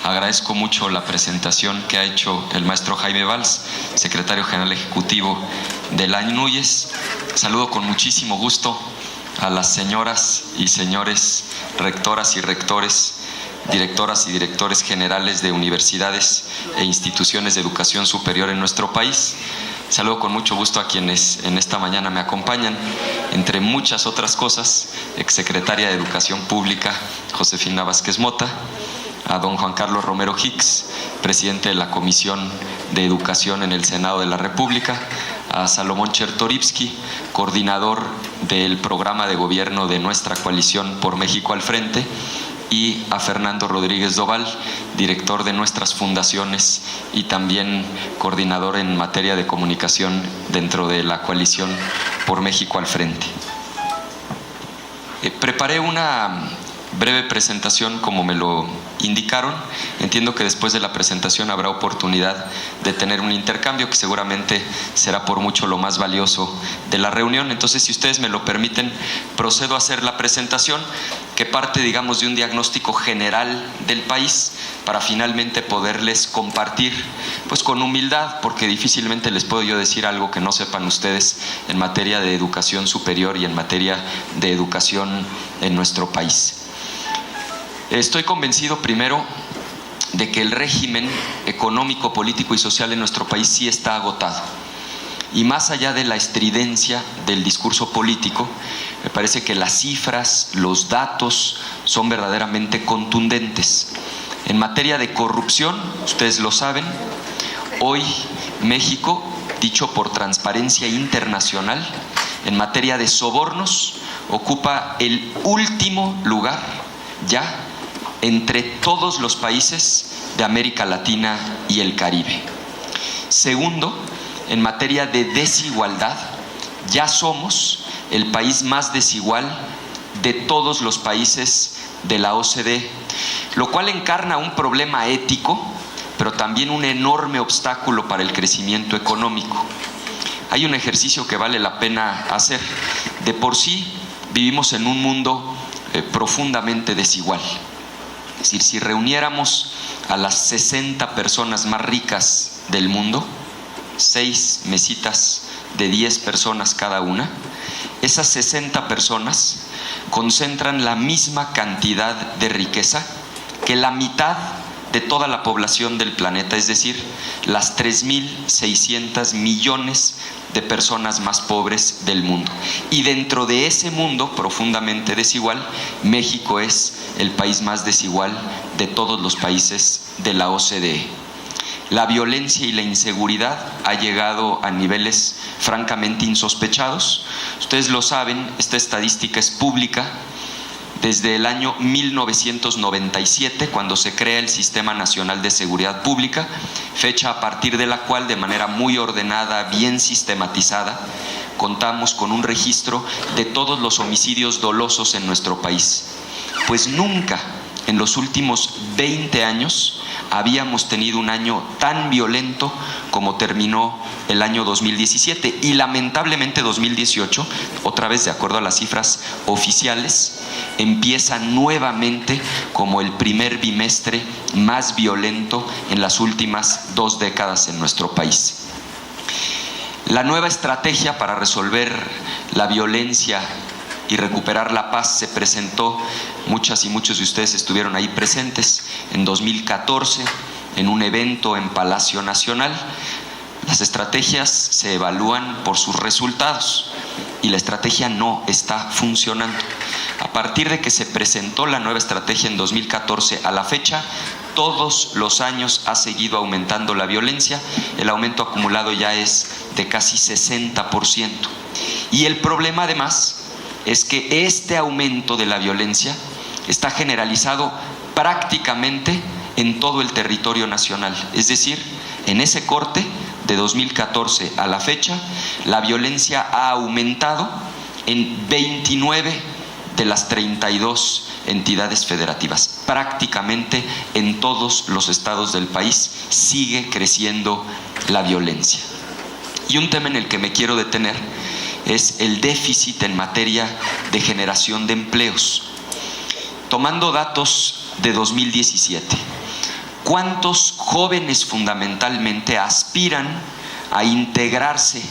Agradezco mucho la presentación que ha hecho el maestro Jaime Valls, secretario general ejecutivo de la ANUYES. Saludo con muchísimo gusto a las señoras y señores rectoras y rectores, directoras y directores generales de universidades e instituciones de educación superior en nuestro país. Saludo con mucho gusto a quienes en esta mañana me acompañan, entre muchas otras cosas, exsecretaria de Educación Pública, Josefina Vázquez Mota, a don Juan Carlos Romero Hicks, presidente de la Comisión de Educación en el Senado de la República, a Salomón Chertorivsky, coordinador del programa de gobierno de nuestra coalición Por México al Frente, y a Fernando Rodríguez Doval, director de nuestras fundaciones y también coordinador en materia de comunicación dentro de la coalición Por México al Frente. Preparé una breve presentación como me lo indicaron. Entiendo que después de la presentación habrá oportunidad de tener un intercambio que seguramente será por mucho lo más valioso de la reunión. Entonces, si ustedes me lo permiten, procedo a hacer la presentación que parte, digamos, de un diagnóstico general del país para finalmente poderles compartir, pues con humildad, porque difícilmente les puedo yo decir algo que no sepan ustedes en materia de educación superior y en materia de educación en nuestro país. Estoy convencido, primero, de que el régimen económico, político y social en nuestro país sí está agotado. Y más allá de la estridencia del discurso político, me parece que las cifras, los datos son verdaderamente contundentes. En materia de corrupción, ustedes lo saben, hoy México, dicho por Transparencia Internacional, en materia de sobornos, ocupa el último lugar ya entre todos los países de América Latina y el Caribe. Segundo, en materia de desigualdad, ya somos el país más desigual de todos los países de la OCDE, lo cual encarna un problema ético, pero también un enorme obstáculo para el crecimiento económico. Hay un ejercicio que vale la pena hacer. De por sí vivimos en un mundo profundamente desigual. Es decir, si reuniéramos a las 60 personas más ricas del mundo, 6 mesitas de 10 personas cada una, esas 60 personas concentran la misma cantidad de riqueza que la mitad de toda la población del planeta, es decir, las 3.600 millones de personas más pobres del mundo. Y dentro de ese mundo profundamente desigual, México es el país más desigual de todos los países de la OCDE. La violencia y la inseguridad ha llegado a niveles francamente insospechados. Ustedes lo saben, esta estadística es pública. Desde el año 1997, cuando se crea el Sistema Nacional de Seguridad Pública, fecha a partir de la cual, de manera muy ordenada, bien sistematizada, contamos con un registro de todos los homicidios dolosos en nuestro país. Pues nunca en los últimos 20 años habíamos tenido un año tan violento como terminó el año 2017 y lamentablemente 2018, otra vez de acuerdo a las cifras oficiales, empieza nuevamente como el primer bimestre más violento en las últimas 2 décadas en nuestro país. La nueva estrategia para resolver la violencia y recuperar la paz se presentó, muchas y muchos de ustedes estuvieron ahí presentes, en 2014, en un evento en Palacio Nacional. Las estrategias se evalúan por sus resultados y la estrategia no está funcionando. A partir de que se presentó la nueva estrategia en 2014 a la fecha, todos los años ha seguido aumentando la violencia. El aumento acumulado ya es de casi 60%. Y el problema además es que este aumento de la violencia está generalizado prácticamente en todo el territorio nacional. Es decir, en ese corte de 2014 a la fecha, la violencia ha aumentado en 29 de las 32 entidades federativas. Prácticamente en todos los estados del país sigue creciendo la violencia. Y un tema en el que me quiero detener es el déficit en materia de generación de empleos. Tomando datos de 2017, ¿Cuántos jóvenes fundamentalmente aspiran a integrarse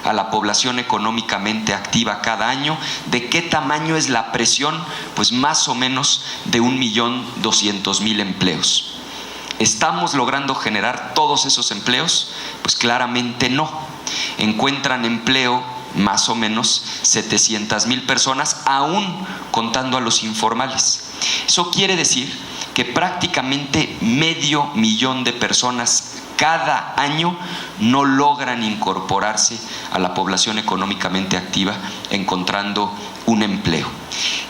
a la población económicamente activa cada año? ¿De qué tamaño es la presión? Pues más o menos de 1.200.000 empleos. ¿Estamos logrando generar todos esos empleos? Pues claramente no. Encuentran empleo más o menos 700.000 personas, aún contando a los informales. Eso quiere decir que prácticamente 500.000 de personas cada año no logran incorporarse a la población económicamente activa encontrando un empleo.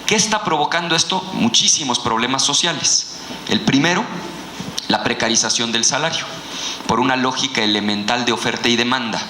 ¿Qué está provocando esto? Muchísimos problemas sociales. El primero, la precarización del salario, por una lógica elemental de oferta y demanda.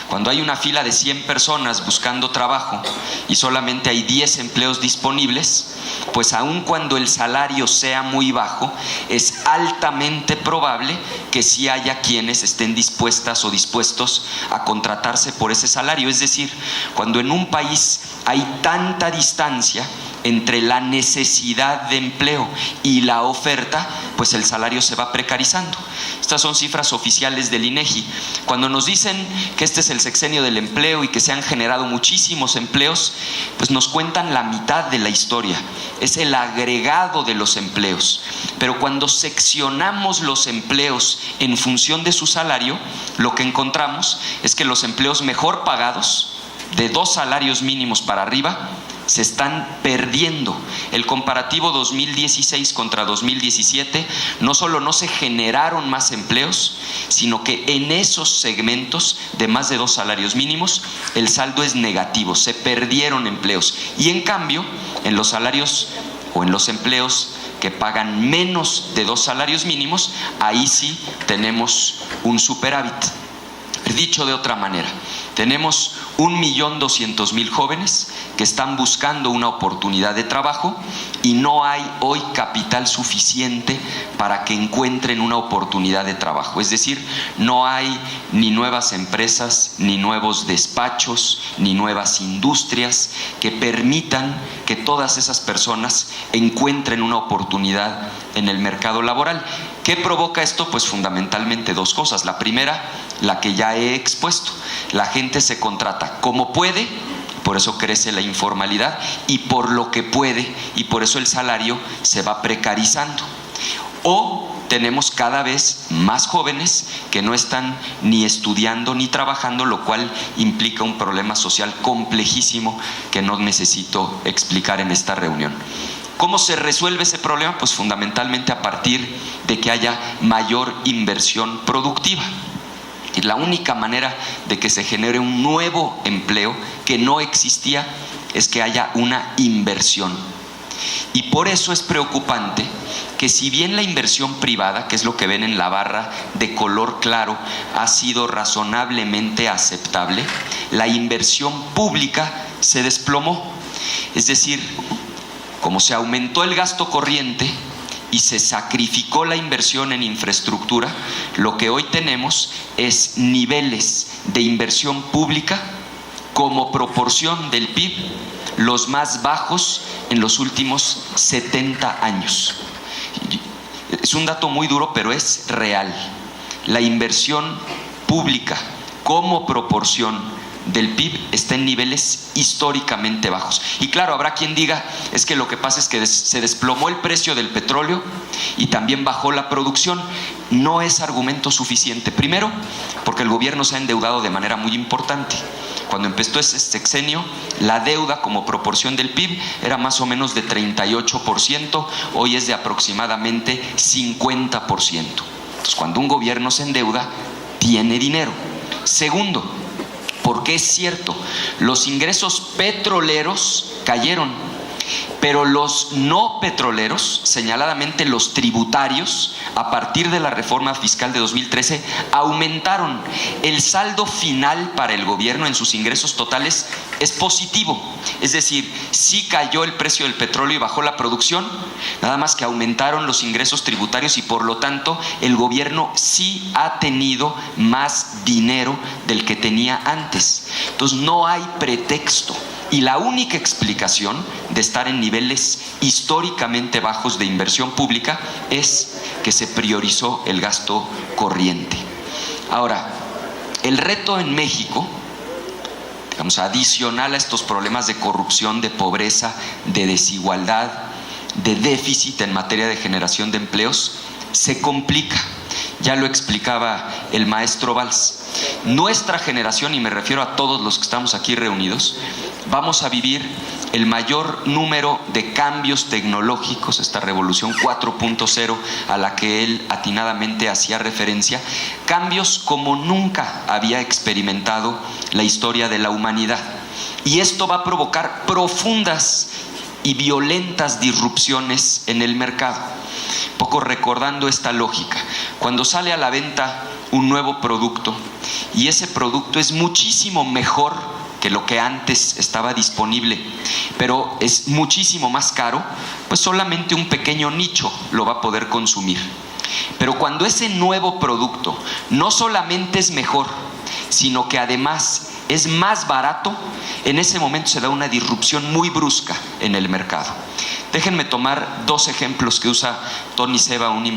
Cuando hay una fila de 100 personas buscando trabajo y solamente hay 10 empleos disponibles, pues aun cuando el salario sea muy bajo, es altamente probable que sí haya quienes estén dispuestas o dispuestos a contratarse por ese salario. Es decir, cuando en un país hay tanta distancia entre la necesidad de empleo y la oferta, pues el salario se va precarizando. Estas son cifras oficiales del INEGI. Cuando nos dicen que este es el sexenio del empleo y que se han generado muchísimos empleos, pues nos cuentan la mitad de la historia. Es el agregado de los empleos. Pero cuando seccionamos los empleos en función de su salario, lo que encontramos es que los empleos mejor pagados, de 2 salarios mínimos para arriba, se están perdiendo. El comparativo 2016 contra 2017, no solo no se generaron más empleos, sino que en esos segmentos de más de 2 salarios mínimos, el saldo es negativo, se perdieron empleos. Y en cambio, en los salarios o en los empleos que pagan menos de 2 salarios mínimos, ahí sí tenemos un superávit. Dicho de otra manera, tenemos 1.200.000 jóvenes que están buscando una oportunidad de trabajo y no hay hoy capital suficiente para que encuentren una oportunidad de trabajo. Es decir, no hay ni nuevas empresas, ni nuevos despachos, ni nuevas industrias que permitan que todas esas personas encuentren una oportunidad en el mercado laboral. ¿Qué provoca esto? Pues fundamentalmente 2 cosas. La primera, la que ya he expuesto. La gente se contrata como puede, por eso crece la informalidad, y por lo que puede, y por eso el salario se va precarizando. O tenemos cada vez más jóvenes que no están ni estudiando ni trabajando, lo cual implica un problema social complejísimo que no necesito explicar en esta reunión. ¿Cómo se resuelve ese problema? Pues fundamentalmente a partir de que haya mayor inversión productiva. Y la única manera de que se genere un nuevo empleo que no existía es que haya una inversión. Y por eso es preocupante que, si bien la inversión privada, que es lo que ven en la barra de color claro, ha sido razonablemente aceptable, la inversión pública se desplomó. Es decir, como se aumentó el gasto corriente y se sacrificó la inversión en infraestructura, lo que hoy tenemos es niveles de inversión pública como proporción del PIB los más bajos en los últimos 70 años. Es un dato muy duro, pero es real. La inversión pública como proporción del PIB está en niveles históricamente bajos. Y claro, habrá quien diga, es que lo que pasa es que se desplomó el precio del petróleo y también bajó la producción. No es argumento suficiente. Primero, porque el gobierno se ha endeudado de manera muy importante. Cuando empezó ese sexenio, la deuda como proporción del PIB era más o menos de 38%, hoy es de aproximadamente 50%. Entonces, cuando un gobierno se endeuda, tiene dinero. Segundo, porque es cierto, los ingresos petroleros cayeron, pero los no petroleros, señaladamente los tributarios, a partir de la reforma fiscal de 2013, aumentaron. El saldo final para el gobierno en sus ingresos totales es positivo. Es decir, sí cayó el precio del petróleo y bajó la producción, nada más que aumentaron los ingresos tributarios y por lo tanto el gobierno sí ha tenido más dinero del que tenía antes. Entonces no hay pretexto. y la única explicación de estar en niveles históricamente bajos de inversión pública es que se priorizó el gasto corriente. Ahora, el reto en México, digamos, adicional a estos problemas de corrupción, de pobreza, de desigualdad, de déficit en materia de generación de empleos, se complica. Ya lo explicaba el maestro Valls. Nuestra generación, y me refiero a todos los que estamos aquí reunidos, vamos a vivir el mayor número de cambios tecnológicos, esta revolución 4.0 a la que él atinadamente hacía referencia, cambios como nunca había experimentado la historia de la humanidad. Y esto va a provocar profundas y violentas disrupciones en el mercado. Un poco recordando esta lógica, cuando sale a la venta un nuevo producto y ese producto es muchísimo mejor que lo que antes estaba disponible, pero es muchísimo más caro, pues solamente un pequeño nicho lo va a poder consumir. Pero cuando ese nuevo producto no solamente es mejor, sino que además es más barato, en ese momento se da una disrupción muy brusca en el mercado. Déjenme tomar dos ejemplos que usa Tony Seba, un investigador